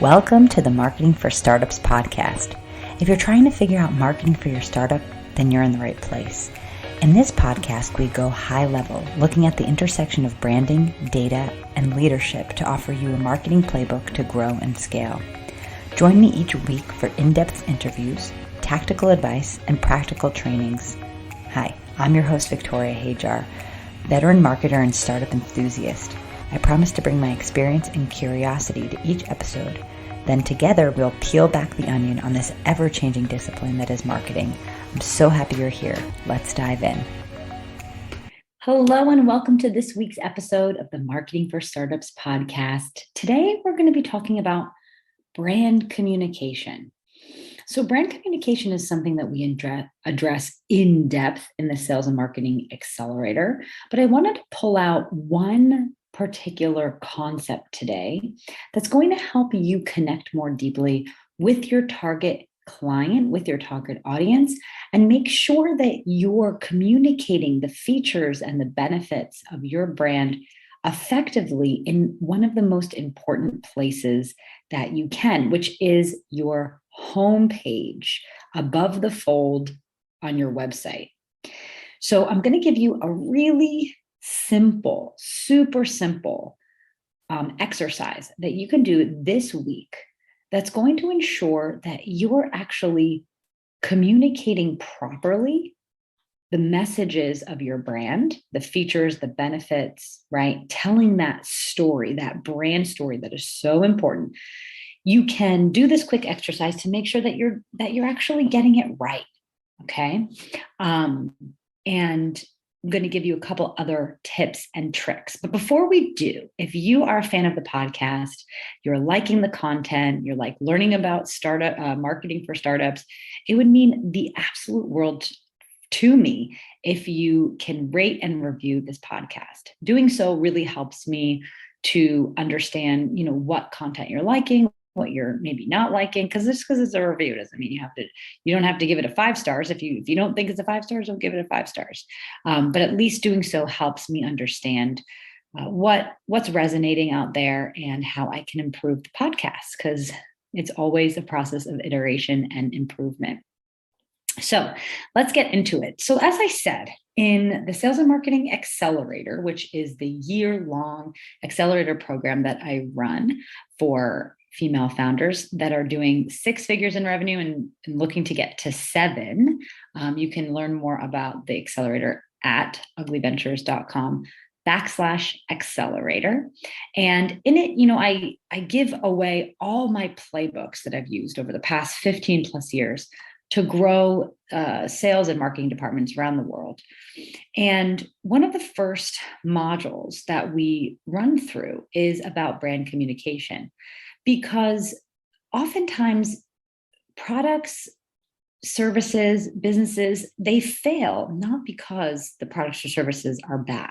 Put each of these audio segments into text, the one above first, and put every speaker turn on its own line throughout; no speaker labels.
Welcome to the Marketing for Startups podcast. If you're trying to figure out marketing for your startup, then you're in the right place. In this podcast, we go high level, looking at the intersection of branding, data, and leadership to offer you a marketing playbook to grow and scale. Join me each week for in-depth interviews, tactical advice, and practical trainings. Hi, I'm your host, Victoria Hajar, veteran marketer and startup enthusiast. I promise to bring my experience and curiosity to each episode. Then together, we'll peel back the onion on this ever-changing discipline that is marketing. I'm so happy you're here. Let's dive in. Hello, and welcome to this week's episode of the Marketing for Startups podcast. Today, we're going to be talking about brand communication. So brand communication is something that we address in depth in the Sales and Marketing Accelerator, but I wanted to pull out one particular concept today that's going to help you connect more deeply with your target client, with your target audience, and make sure that you're communicating the features and the benefits of your brand effectively in one of the most important places that you can, which is your homepage above the fold on your website. So I'm going to give you a really simple, super simple exercise that you can do this week that's going to ensure that you're actually communicating properly the messages of your brand, the features, the benefits, right? Telling that story, that brand story that is so important. You can do this quick exercise to make sure that you're actually getting it right, okay? And I'm going to give you a couple other tips and tricks. But before we do, if you are a fan of the podcast, you're liking the content, you're like learning about startup marketing for startups, it would mean the absolute world to me if you can rate and review this podcast. Doing so really helps me to understand, what content you're liking, what you're maybe not liking, because it's a review doesn't mean you don't have to give it a 5 stars. If you don't think it's a 5 stars, don't give it a 5 stars. But at least doing so helps me understand what's resonating out there and how I can improve the podcast, because it's always a process of iteration and improvement. So let's get into it. So as I said, in the Sales and Marketing Accelerator, which is the year-long accelerator program that I run for female founders that are doing 6 figures in revenue and looking to get to 7, you can learn more about the accelerator at uglyventures.com/accelerator. And in it, I give away all my playbooks that I've used over the past 15 plus years to grow sales and marketing departments around the world. And one of the first modules that we run through is about brand communication, because oftentimes products, services, businesses, they fail not because the products or services are bad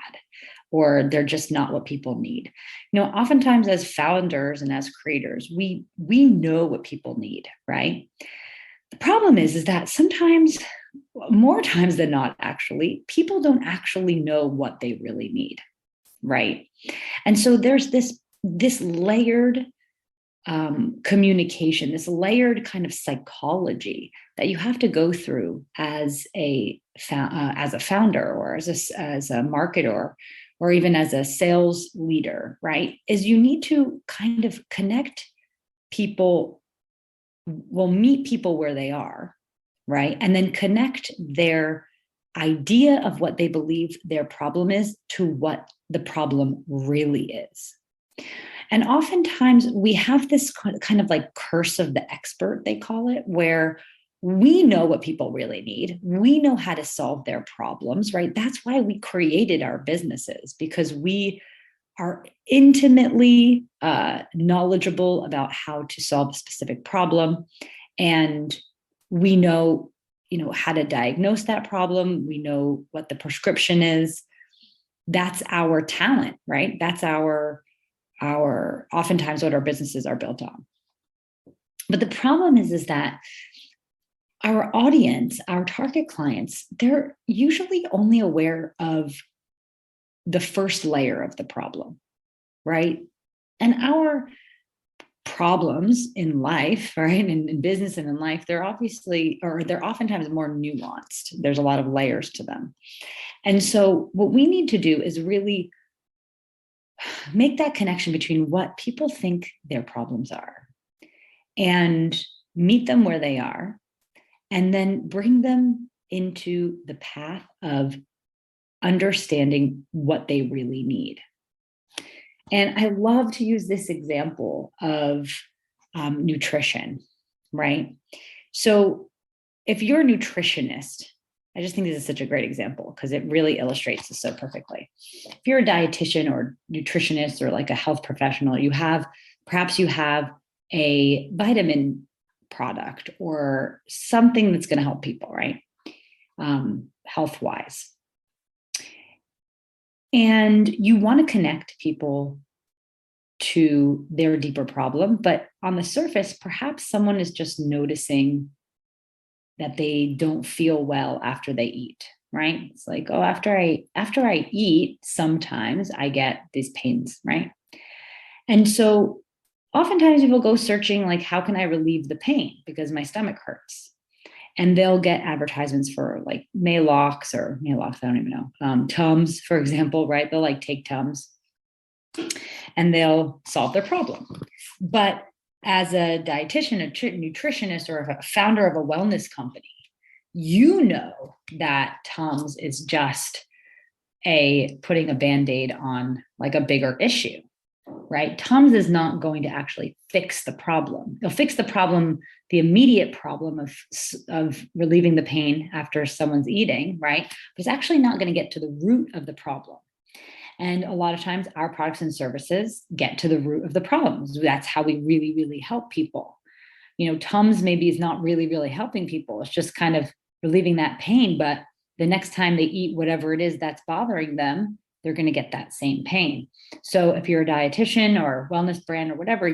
or they're just not what people need. Oftentimes as founders and as creators, we know what people need, right? The problem is that sometimes, more times than not, actually, people don't actually know what they really need, right? And so there's this layered communication, this layered kind of psychology that you have to go through as a founder or as a marketer or even as a sales leader, right? Is you need to kind of connect people. We'll meet people where they are, right? And then connect their idea of what they believe their problem is to what the problem really is. And oftentimes we have this kind of like curse of the expert, they call it, where we know what people really need. We know how to solve their problems, right? That's why we created our businesses, because we are intimately knowledgeable about how to solve a specific problem. And we know, how to diagnose that problem. We know what the prescription is. That's our talent, right? That's our oftentimes what our businesses are built on. But the problem is that our audience, our target clients, they're usually only aware of the first layer of the problem, right? And our problems in life, right? In business and in life, they're oftentimes more nuanced. There's a lot of layers to them. And so what we need to do is really make that connection between what people think their problems are and meet them where they are, and then bring them into the path of understanding what they really need. And I love to use this example of nutrition, right? So if you're a nutritionist, I just think this is such a great example because it really illustrates this so perfectly. If you're a dietitian or nutritionist or like a health professional, perhaps you have a vitamin product or something that's going to help people, right? Health-wise. And you want to connect people to their deeper problem, but on the surface, perhaps someone is just noticing that they don't feel well after they eat, right? It's like, oh, after I eat, sometimes I get these pains, right? And so oftentimes people go searching, like, how can I relieve the pain because my stomach hurts? And they'll get advertisements for like Maalox, I don't even know, Tums, for example, right? They'll like take Tums and they'll solve their problem. But as a dietitian, a nutritionist, or a founder of a wellness company, you know that Tums is just putting a Band-Aid on like a bigger issue, right? Tums is not going to actually fix the problem. It'll fix the problem, the immediate problem of relieving the pain after someone's eating, right? But it's actually not going to get to the root of the problem. And a lot of times our products and services get to the root of the problems. That's how we really, really help people. Tums maybe is not really, really helping people. It's just kind of relieving that pain. But the next time they eat whatever it is that's bothering them, they're going to get that same pain. So if you're a dietitian or a wellness brand or whatever,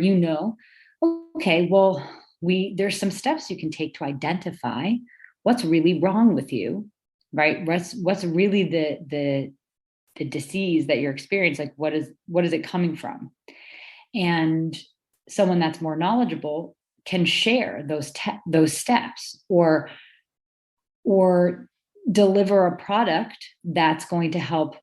okay, well, there's some steps you can take to identify what's really wrong with you, right? What's really the disease that you're experiencing, like what is it coming from? And someone that's more knowledgeable can share those steps or deliver a product that's going to help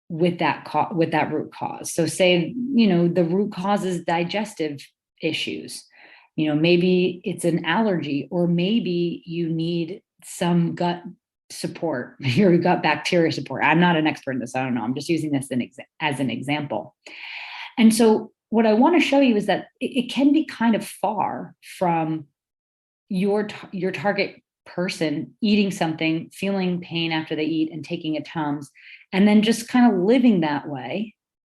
with that root cause. So say, the root cause is digestive issues. Maybe it's an allergy, or maybe you need some gut support, your gut bacteria support. I'm not an expert in this. I don't know. I'm just using this as an example. And so what I want to show you is that it can be kind of far from your target person eating something, feeling pain after they eat and taking a Tums, and then just kind of living that way,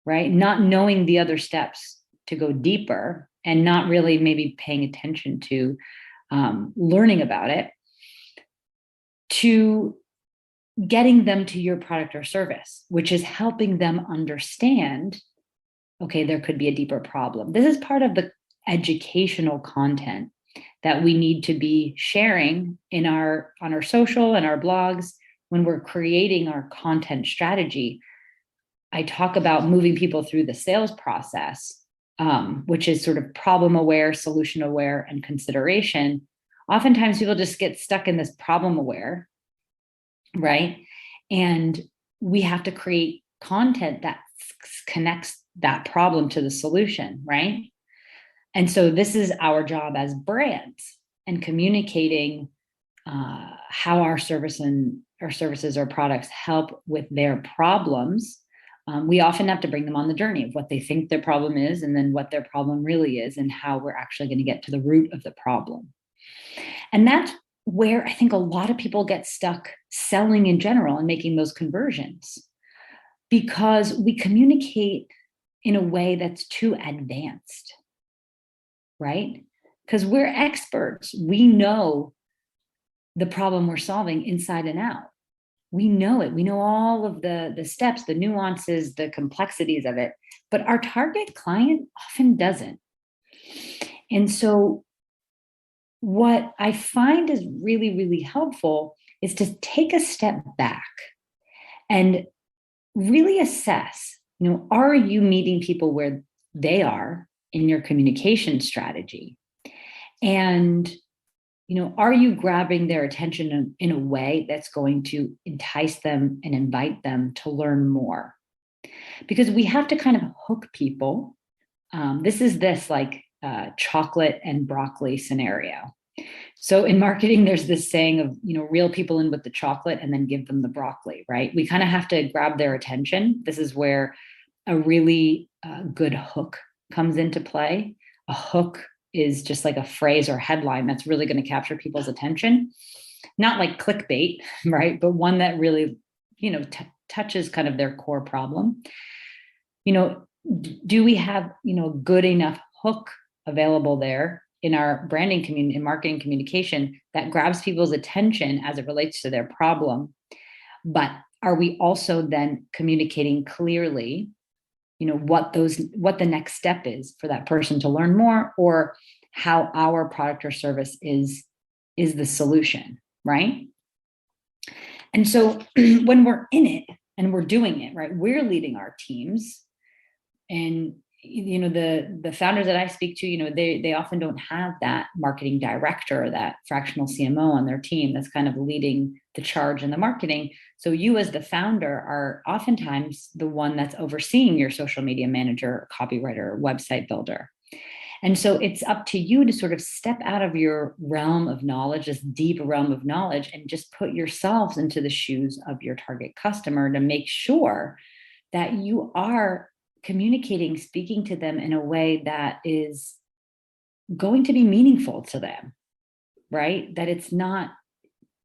right? Not knowing the other steps to go deeper and not really maybe paying attention to learning about it, to getting them to your product or service, which is helping them understand, okay, there could be a deeper problem. This is part of the educational content that we need to be sharing on our social and our blogs when we're creating our content strategy. I talk about moving people through the sales process, which is sort of problem aware, solution aware, and consideration. Oftentimes people just get stuck in this problem aware, right? And we have to create content that connects that problem to the solution, right? And so this is our job as brands, and communicating how our services or products help with their problems. We often have to bring them on the journey of what they think their problem is, and then what their problem really is, and how we're actually going to get to the root of the problem. And that's where I think a lot of people get stuck selling in general and making those conversions, because we communicate in a way that's too advanced, right? Because we're experts. We know the problem we're solving inside and out. We know it. We know all of the steps, the nuances, the complexities of it, but our target client often doesn't. And so what I find is really, really helpful is to take a step back and really assess, are you meeting people where they are in your communication strategy? And, are you grabbing their attention in a way that's going to entice them and invite them to learn more? Because we have to kind of hook people. This is like chocolate and broccoli scenario. So in marketing, there's this saying of, reel people in with the chocolate and then give them the broccoli, right? We kind of have to grab their attention. This is where a really good hook comes into play. A hook is just like a phrase or headline that's really going to capture people's attention. Not like clickbait, right? But one that really, touches kind of their core problem. Do we have, good enough hook available there in our branding community and marketing communication that grabs people's attention as it relates to their problem? But are we also then communicating clearly, what the next step is for that person to learn more, or how our product or service is the solution, right? And so when we're in it and we're doing it, right, we're leading our teams. And the founders that I speak to, they often don't have that marketing director or that fractional CMO on their team that's kind of leading the charge in the marketing. So you as the founder are oftentimes the one that's overseeing your social media manager, copywriter, website builder. And so it's up to you to sort of step out of your realm of knowledge, this deep realm of knowledge, and just put yourselves into the shoes of your target customer to make sure that you are communicating, speaking to them in a way that is going to be meaningful to them, right? That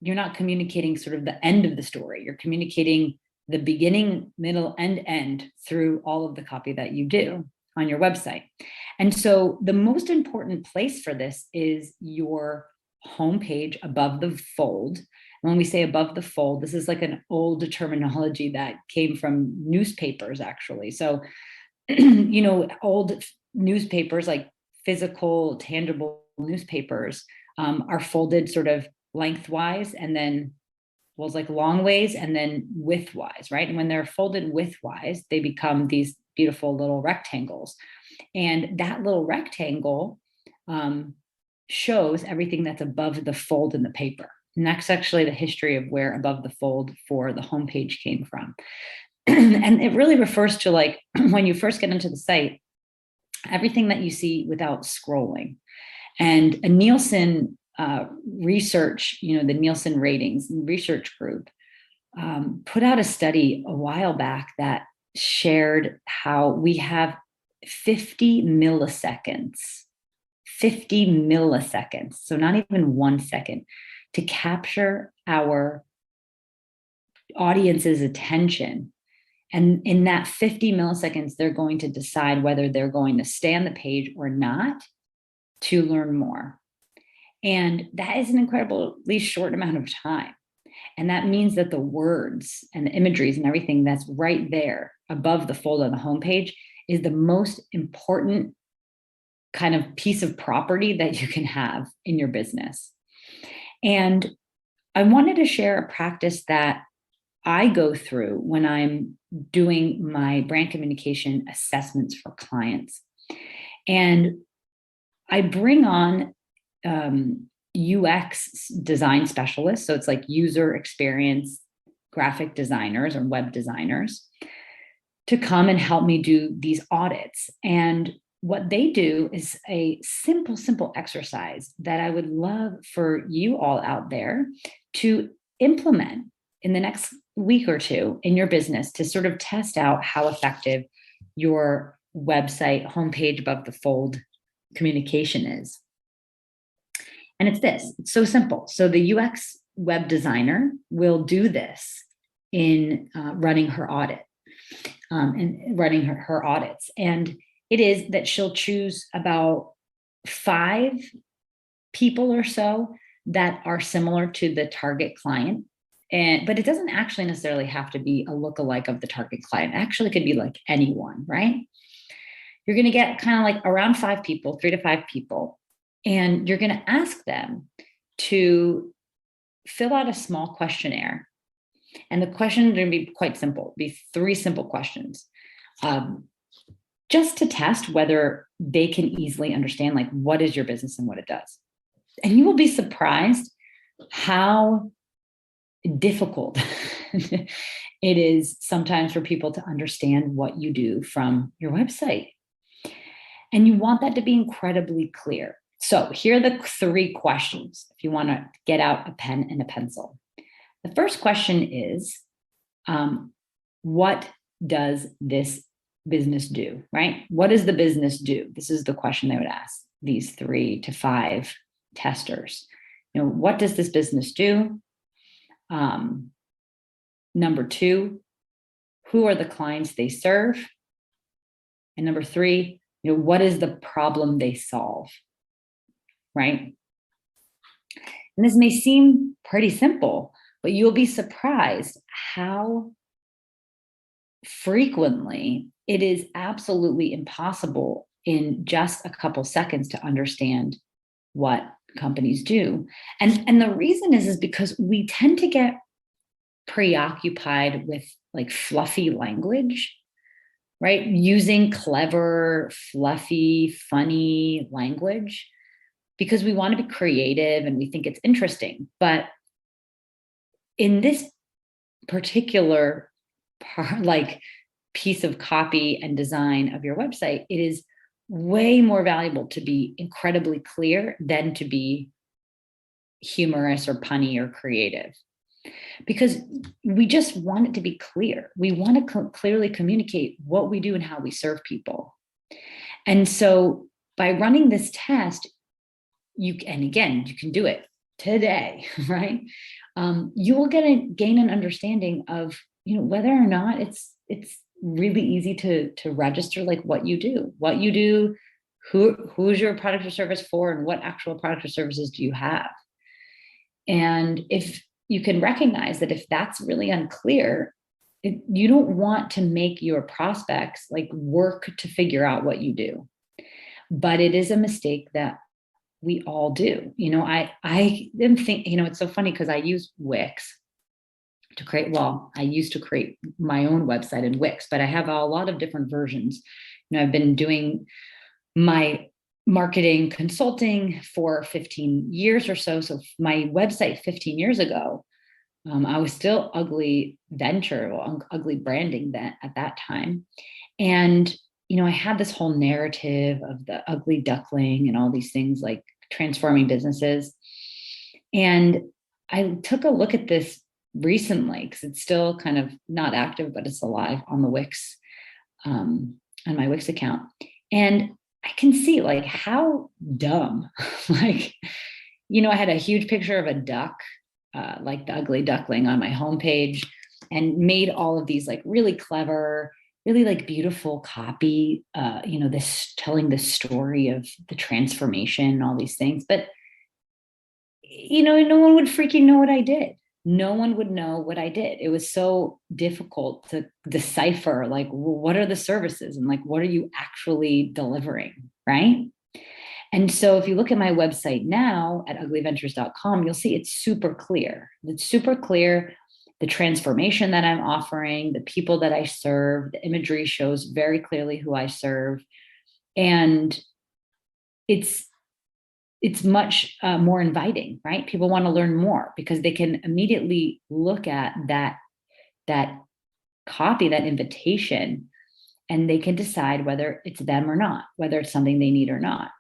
you're not communicating sort of the end of the story. You're communicating the beginning, middle, and end through all of the copy that you do on your website. And so the most important place for this is your homepage above the fold. When we say above the fold, this is like an old terminology that came from newspapers, actually. So, old newspapers, like physical, tangible newspapers, are folded sort of lengthwise, and then, well, it's like long ways and then widthwise, right? And when they're folded widthwise, they become these beautiful little rectangles. And that little rectangle shows everything that's above the fold in the paper. And that's actually the history of where above the fold for the homepage came from. And it really refers to, like, when you first get into the site, everything that you see without scrolling. And a Nielsen research, the Nielsen ratings research group put out a study a while back that shared how we have 50 milliseconds, so not even 1 second, to capture our audience's attention. And in that 50 milliseconds, they're going to decide whether they're going to stay on the page or not to learn more. And that is an incredibly short amount of time. And that means that the words and the imageries and everything that's right there above the fold on the homepage is the most important kind of piece of property that you can have in your business. And I wanted to share a practice that I go through when I'm doing my brand communication assessments for clients. And I bring on UX design specialists. So it's like user experience graphic designers or web designers to come and help me do these audits. And what they do is a simple exercise that I would love for you all out there to implement in the next week or two in your business to sort of test out how effective your website homepage above the fold communication is. And it's this, it's so simple. So the UX web designer will do this in running her audit and running her audits. And it is that she'll choose about 5 people or so that are similar to the target client. But it doesn't actually necessarily have to be a lookalike of the target client. It actually could be like anyone, right? You're going to get kind of like around 5 people, 3 to 5 people, and you're going to ask them to fill out a small questionnaire. And the questions are going to be quite simple, be 3 simple questions, just to test whether they can easily understand like what is your business and what it does. And you will be surprised how difficult it is sometimes for people to understand what you do from your website. And you want that to be incredibly clear. So here are the 3 questions if you want to get out a pen and a pencil. The first question is, what does this business do, right? What does the business do? This is the question they would ask these 3 to 5 testers. What does this business do? Number 2, who are the clients they serve? And number 3, what is the problem they solve, right? And this may seem pretty simple, but you'll be surprised how frequently it is absolutely impossible in just a couple seconds to understand what companies do. And the reason is because we tend to get preoccupied with like fluffy language, right? Using clever, fluffy, funny language because we want to be creative and we think it's interesting. But in this particular piece of copy and design of your website, it is way more valuable to be incredibly clear than to be humorous or punny or creative. Because we just want it to be clear. We want to clearly communicate what we do and how we serve people. And so by running this test, you can do it today, right? You will gain an understanding of, whether or not it's really easy to register like what you do, who's your product or service for, and what actual product or services do you have. And if you can recognize that if that's really unclear, you don't want to make your prospects like work to figure out what you do. But it is a mistake that we all do. I didn't think, it's so funny because I use Wix to create, I used to create my own website in Wix, but I have a lot of different versions. I've been doing my marketing consulting for 15 years or so. So my website 15 years ago, I was still Ugly Branding at that time. And, I had this whole narrative of the ugly duckling and all these things like transforming businesses. And I took a look at this recently because it's still kind of not active, but it's alive on the Wix, on my Wix account. And I can see like how dumb, I had a huge picture of a duck, like the ugly duckling on my homepage, and made all of these like really clever, really like beautiful copy, this telling the story of the transformation and all these things. But, no one would freaking know what I did. No one would know what I did. It was so difficult to decipher, like, well, what are the services and like, what are you actually delivering, right? And so if you look at my website now at uglyventures.com, you'll see it's super clear. It's super clear. The transformation that I'm offering, the people that I serve, the imagery shows very clearly who I serve. And it's much more inviting, right? People want to learn more because they can immediately look at that copy, that invitation, and they can decide whether it's them or not, whether it's something they need or not,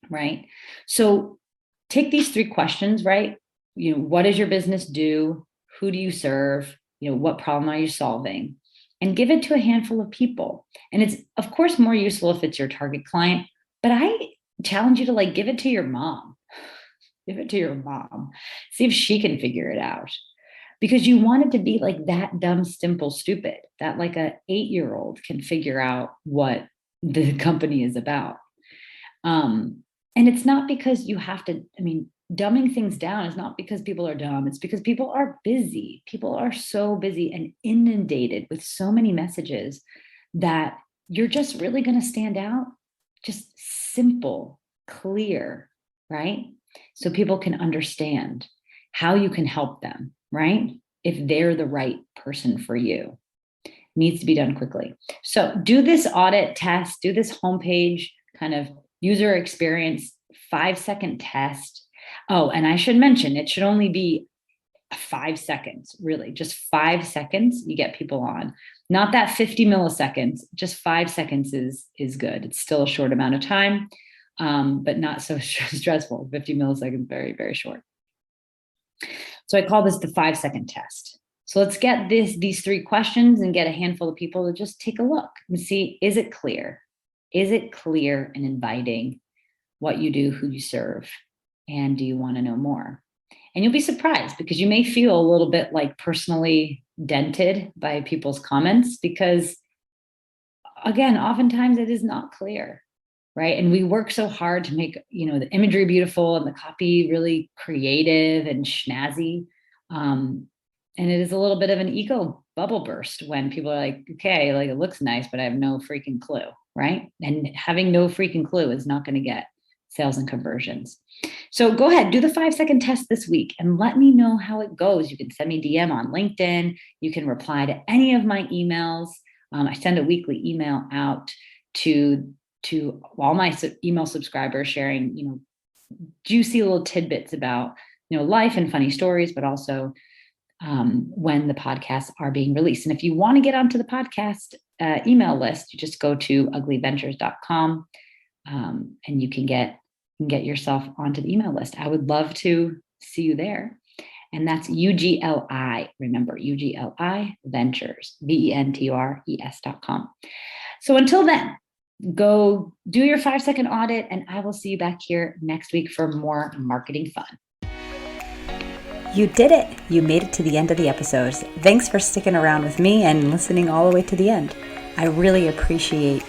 right? So take these 3 questions, right? What does your business do? Who do you serve? What problem are you solving? And give it to a handful of people. And it's, of course, more useful if it's your target client, but I challenge you to like give it to your mom. Give it to your mom. See if she can figure it out. Because you want it to be like that dumb, simple, stupid, that like a 8-year-old can figure out what the company is about. And it's not because you have to, dumbing things down is not because people are dumb. It's because people are busy. People are so busy and inundated with so many messages that you're just really going to stand out. Just simple, clear, right? So people can understand how you can help them, right? If they're the right person for you. needs to be done quickly. So do this audit test, do this homepage kind of user experience 5-second test. Oh, and I should mention, it should only be 5 seconds, really, just 5 seconds. You get people on, not that 50 milliseconds, just 5 seconds is good. It's still a short amount of time, but not so stressful. 50 milliseconds, very, very short. So I call this the 5-second test. So let's get these 3 questions and get a handful of people to just take a look and see, is it clear? Is it clear and inviting what you do, who you serve, and do you want to know more? And you'll be surprised because you may feel a little bit like personally dented by people's comments because, again, oftentimes it is not clear, right? And we work so hard to make, the imagery beautiful and the copy really creative and snazzy. And it is a little bit of an ego bubble burst when people are like, okay, like it looks nice, but I have no freaking clue, right? And having no freaking clue is not going to get sales and conversions. So go ahead, do the 5-second test this week and let me know how it goes. You can send me DM on LinkedIn. You can reply to any of my emails. I send a weekly email out to all my email subscribers sharing, juicy little tidbits about, life and funny stories, but also when the podcasts are being released. And if you want to get onto the podcast email list, you just go to uglyventures.com and you can get yourself onto the email list. I would love to see you there. And that's UGLI, remember, UGLI Ventures, VENTURES.com. So until then, go do your 5-second audit, and I will see you back here next week for more marketing fun.
You did it! You made it to the end of the episodes. Thanks for sticking around with me and listening all the way to the end. I really appreciate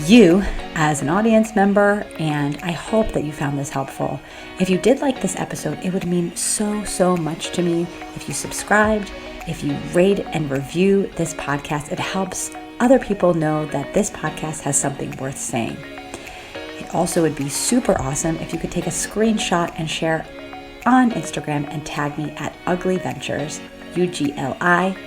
you as an audience member, and I hope that you found this helpful. If you did like this episode, it would mean so much to me if you subscribed, if you rate and review this podcast. It helps other people know that this podcast has something worth saying. It also would be super awesome if you could take a screenshot and share on Instagram and tag me at Ugly Ventures, UGLI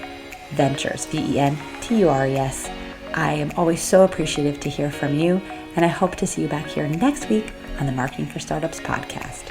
Ventures, VENTURES. I am always so appreciative to hear from you, and I hope to see you back here next week on the Marketing for Startups podcast.